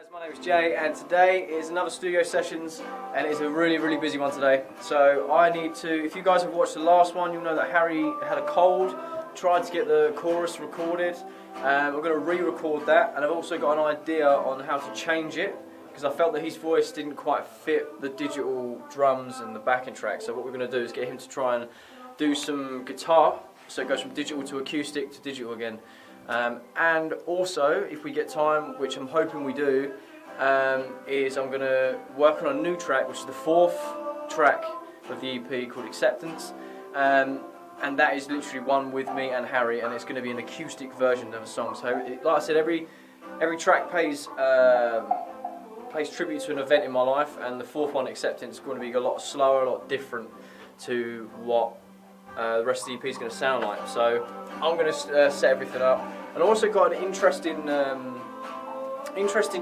Guys, my name is Jay and today is another studio sessions and it's a really busy one today. So I need to, if you guys have watched the last one, you'll know that Harry had a cold, tried to get the chorus recorded. I'm going to re-record that, and I've also got an idea on how to change it because I felt that his voice didn't quite fit the digital drums and the backing track. So what we're going to do is get him to try and do some guitar, so it goes from digital to acoustic to digital again. And also, if we get time, which I'm hoping we do, is I'm going to work on a new track, which is the fourth track of the EP called Acceptance, and that is literally one with me and Harry, and it's going to be an acoustic version of a song. So, like I said, every track pays tribute to an event in my life, and the fourth one, Acceptance, is going to be a lot slower, a lot different to what the rest of the EP is going to sound like. So I'm going to set everything up, and I also got an interesting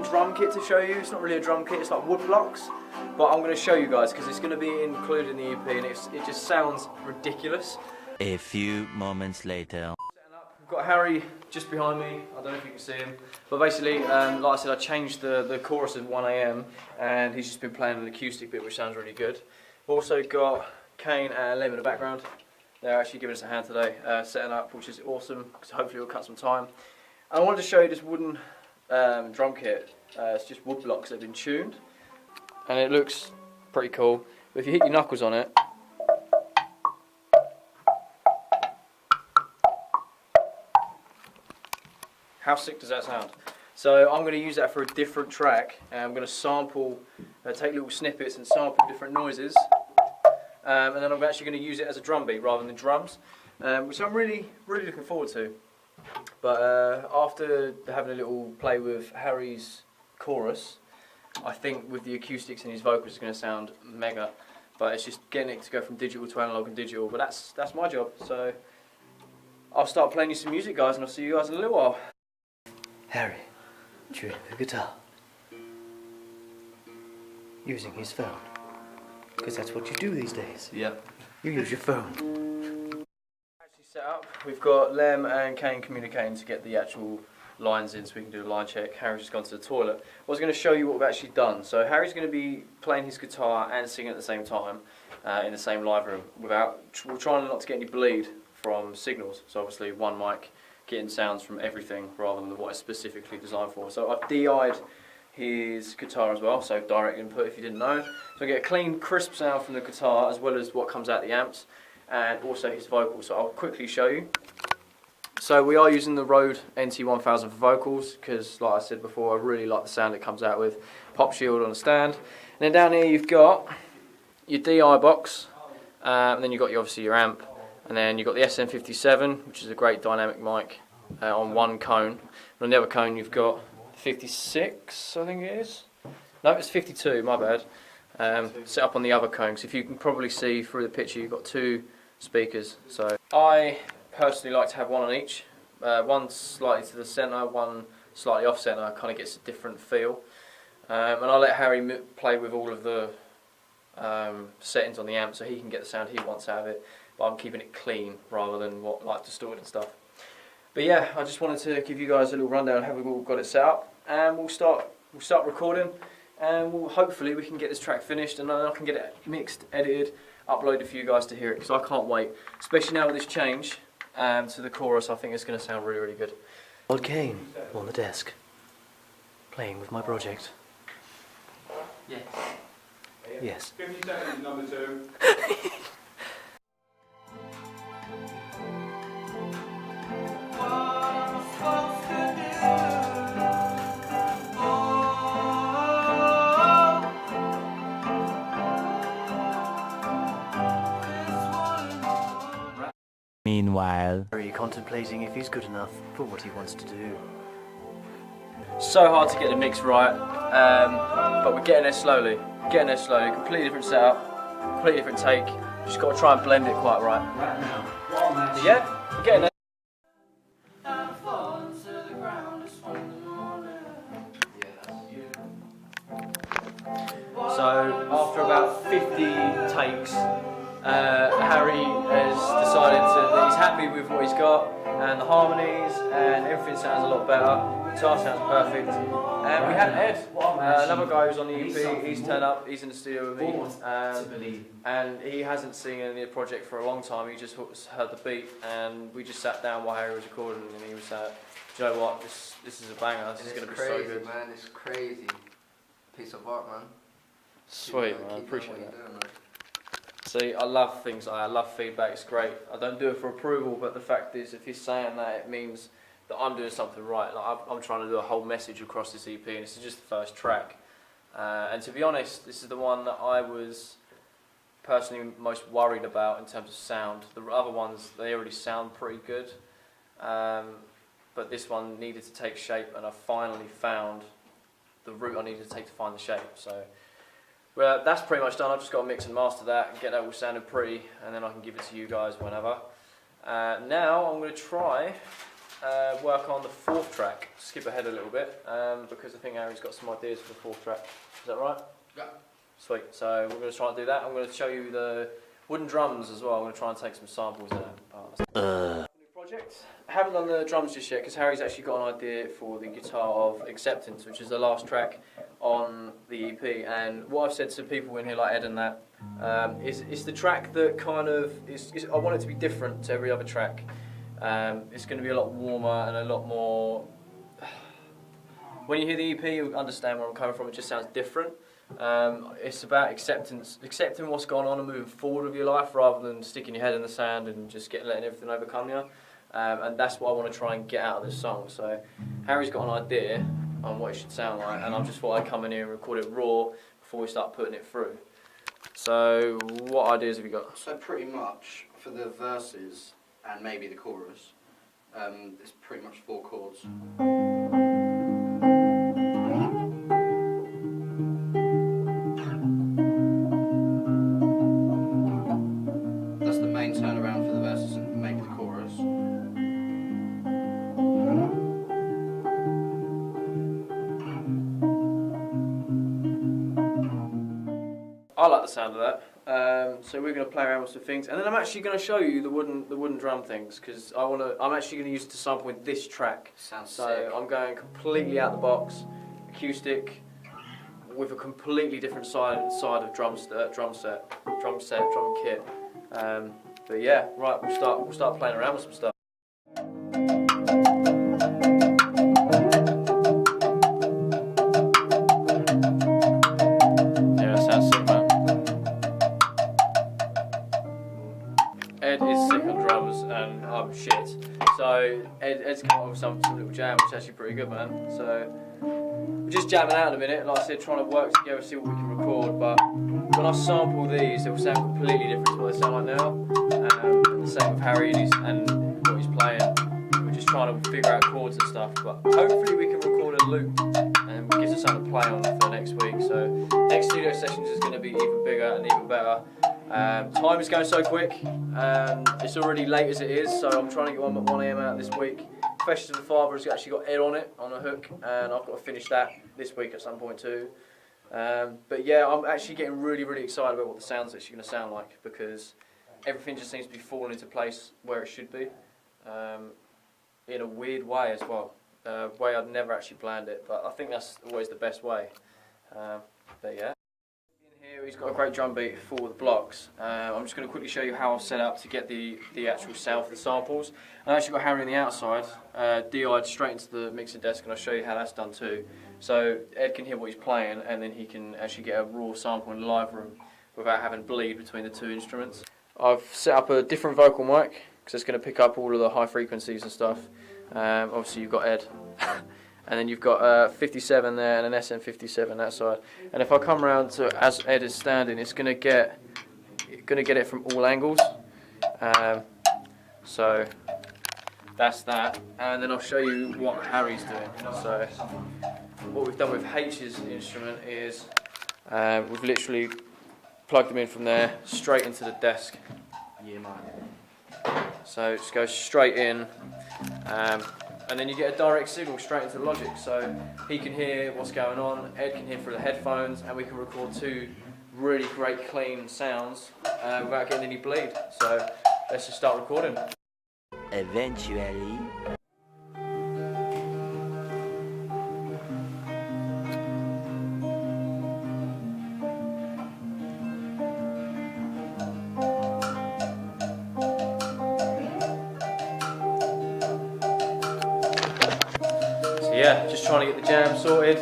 drum kit to show you. It's not really a drum kit, it's like wood blocks, but I'm going to show you guys because it's going to be included in the EP, and it just sounds ridiculous. A few moments later. We've got Harry just behind me. I don't know if you can see him, but basically, like I said, I changed the chorus at 1 AM, and he's just been playing an acoustic bit, which sounds really good. Also got Kane and Lem in the background. They're actually giving us a hand today, setting up, which is awesome, because hopefully it'll cut some time. And I wanted to show you this wooden drum kit. It's just wood blocks that have been tuned, and it looks pretty cool. But if you hit your knuckles on it, how sick does that sound? So I'm going to use that for a different track, and I'm going to sample, take little snippets and sample different noises. And then I'm actually going to use it as a drum beat rather than drums, which I'm really looking forward to. But after having a little play with Harry's chorus, I think with the acoustics and his vocals it's going to sound mega. But it's just getting it to go from digital to analog and digital. But that's my job. So I'll start playing you some music, guys, and I'll see you guys in a little while. Harry, tuning the guitar, using his phone. Because that's what you do these days. Yep. You use your phone. Actually set up, we've got Lem and Kane communicating to get the actual lines in so we can do a line check. Harry's just gone to the toilet. I was going to show you what we've actually done. So Harry's going to be playing his guitar and singing at the same time in the same live room. We're trying not to get any bleed from signals. So obviously one mic getting sounds from everything rather than what it's specifically designed for. So I've DI'd his guitar as well, so direct input if you didn't know. So I get a clean, crisp sound from the guitar as well as what comes out the amps, and also his vocals. So I'll quickly show you. So we are using the Rode NT1000 for vocals because, like I said before, I really like the sound it comes out with. Pop shield on a stand. And then down here you've got your DI box, and then you've got obviously your amp, and then you've got the SM57, which is a great dynamic mic on one cone. And on the other cone you've got 56, I think it is. No, it's 52, my bad. Set up on the other cone, because if you can probably see through the picture, you've got two speakers. So I personally like to have one on each. One slightly to the centre, one slightly off centre, kind of gets a different feel. And I'll let Harry play with all of the settings on the amp so he can get the sound he wants out of it. But I'm keeping it clean rather than like distorted and stuff. But yeah, I just wanted to give you guys a little rundown of how we've all got it set up, and we'll start recording, and hopefully we can get this track finished, and then I can get it mixed, edited, uploaded for you guys to hear it, because I can't wait, especially now with this change to the chorus. I think it's going to sound really good. Old Kane on the desk, playing with my project. Yes. Yes. 50 seconds, number 2. Meanwhile, Are you contemplating if he's good enough for what he wants to do? So hard to get the mix right, but we're getting there slowly. Completely different setup, completely different take. Just got to try and blend it quite right. But yeah, we're getting there. So after about 50 takes, Harry has decided that he's happy with what he's got, and the harmonies and everything sounds a lot better. The guitar sounds perfect. And we had Ed, another guy who's on the EP. He's turned up. He's in the studio with me, and he hasn't seen any of the project for a long time. He just heard the beat, and we just sat down while Harry was recording, and he was like, "Do you know what? This is a banger. This is going to be so good." Man, it's crazy. Piece of art, man. Sweet, man. I appreciate that. See, I love things like that. I love feedback. It's great. I don't do it for approval, but the fact is, if he's saying that, it means that I'm doing something right. Like I'm trying to do a whole message across this EP, and this is just the first track. And to be honest, this is the one that I was personally most worried about in terms of sound. The other ones, they already sound pretty good, but this one needed to take shape, and I finally found the route I needed to take to find the shape. So. Well, that's pretty much done. I've just got to mix and master that and get that all sounding pretty, and then I can give it to you guys whenever. Now I'm going to try work on the fourth track. Skip ahead a little bit because I think Harry's got some ideas for the fourth track. Is that right? Yeah. Sweet. So we're going to try and do that. I'm going to show you the wooden drums as well. I'm going to try and take some samples in that. New project. I haven't done the drums just yet because Harry's actually got an idea for the guitar of Acceptance, which is the last track on the EP. And what I've said to people in here like Ed and that is the track that kind of I want it to be different to every other track. It's going to be a lot warmer and a lot more. When you hear the EP, you'll understand where I'm coming from. It just sounds different. It's about acceptance, accepting what's gone on and moving forward with your life rather than sticking your head in the sand and just letting everything overcome you. And that's what I want to try and get out of this song. So Harry's got an idea on what it should sound like, and I just thought I'd come in here and record it raw before we start putting it through. So what ideas have you got? So pretty much for the verses and maybe the chorus, it's pretty much 4 chords. That's the main turnaround for the verses and maybe the chorus. I like the sound of that. So we're going to play around with some things, and then I'm actually going to show you the wooden drum things because I'm actually going to use it to sample in this track. Sounds so sick. I'm going completely out the box, acoustic, with a completely different side of drum kit. But yeah, right, we'll start playing around with some stuff. Yeah, that sounds sick, man. Ed is sick on drums and I'm shit. So Ed's come up with some little jam, which is actually pretty good, man. So we're just jamming out in a minute, like I said, trying to work together, see what we can record. But when I sample these, they will sound completely different to what they sound like now. And the same with Harry and what he's playing. We're just trying to figure out chords and stuff. But hopefully we can record a loop and it gives us something to play on for next week. So next studio sessions is going to be even bigger and even better. Time is going so quick. It's already late as it is, so I'm trying to get one at 1 AM out this week. Confessions of the Father has actually got Ed on it, on a hook, and I've got to finish that this week at some point too. But yeah, I'm actually getting really excited about what the sound's actually going to sound like because everything just seems to be falling into place where it should be, in a weird way as well. Way I'd never actually planned it, but I think that's always the best way. But yeah. Here he's got a great drum beat for the blocks. I'm just going to quickly show you how I've set up to get the actual sound for the samples. I actually got Harry on the outside, DI'd straight into the mixing desk, and I'll show you how that's done too. So Ed can hear what he's playing, and then he can actually get a raw sample in the live room without having bleed between the 2 instruments. I've set up a different vocal mic because it's going to pick up all of the high frequencies and stuff. Obviously you've got Ed. And then you've got 57 there and an SM57 that side. And if I come around to as Ed is standing, it's going to get it from all angles. So that's that. And then I'll show you what Harry's doing. So what we've done with H's instrument is we've literally plugged him in from there straight into the desk. Yeah, man. So it just goes straight in. And then you get a direct signal straight into the Logic, so he can hear what's going on, Ed can hear through the headphones, and we can record 2 really great clean sounds without getting any bleed. So let's just start recording. Eventually. So yeah, just trying to get the jam sorted,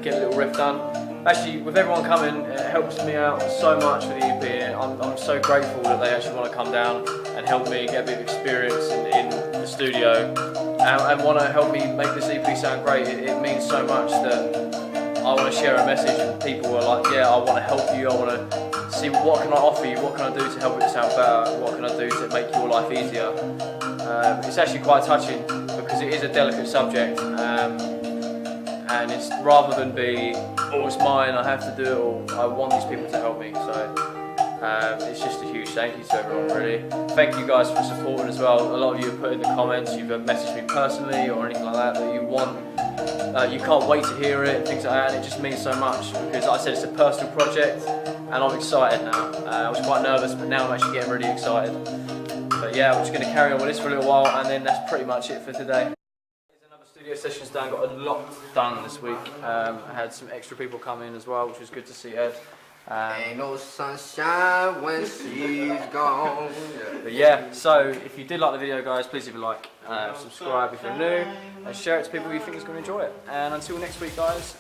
get a little riff done. Actually, with everyone coming, it helps me out so much with the EP, and I'm so grateful that they actually want to come down and help me get a bit of experience in the studio, and want to help me make this EP sound great. It means so much that I want to share a message, and people are like, yeah, I want to help you, I want to see what can I offer you, what can I do to help it sound better, what can I do to make your life easier. It's actually quite touching because it is a delicate subject, and it's rather than be, oh, it's mine, I have to do it all, I want these people to help me. So it's just a huge thank you to everyone, really. Thank you guys for supporting as well. A lot of you have put in the comments, you've messaged me personally or anything like that you want. You can't wait to hear it, things like that, and it just means so much because, like I said, it's a personal project and I'm excited now. I was quite nervous, but now I'm actually getting really excited. But yeah, I'm just going to carry on with this for a little while, and then that's pretty much it for today. Another studio sessions done, got a lot done this week. I had some extra people come in as well, which was good to see Ed. Ain't no sunshine when she's gone. But yeah, so if you did like the video, guys, please leave a like, subscribe if you're new, and share it to people you think is going to enjoy it. And until next week, guys.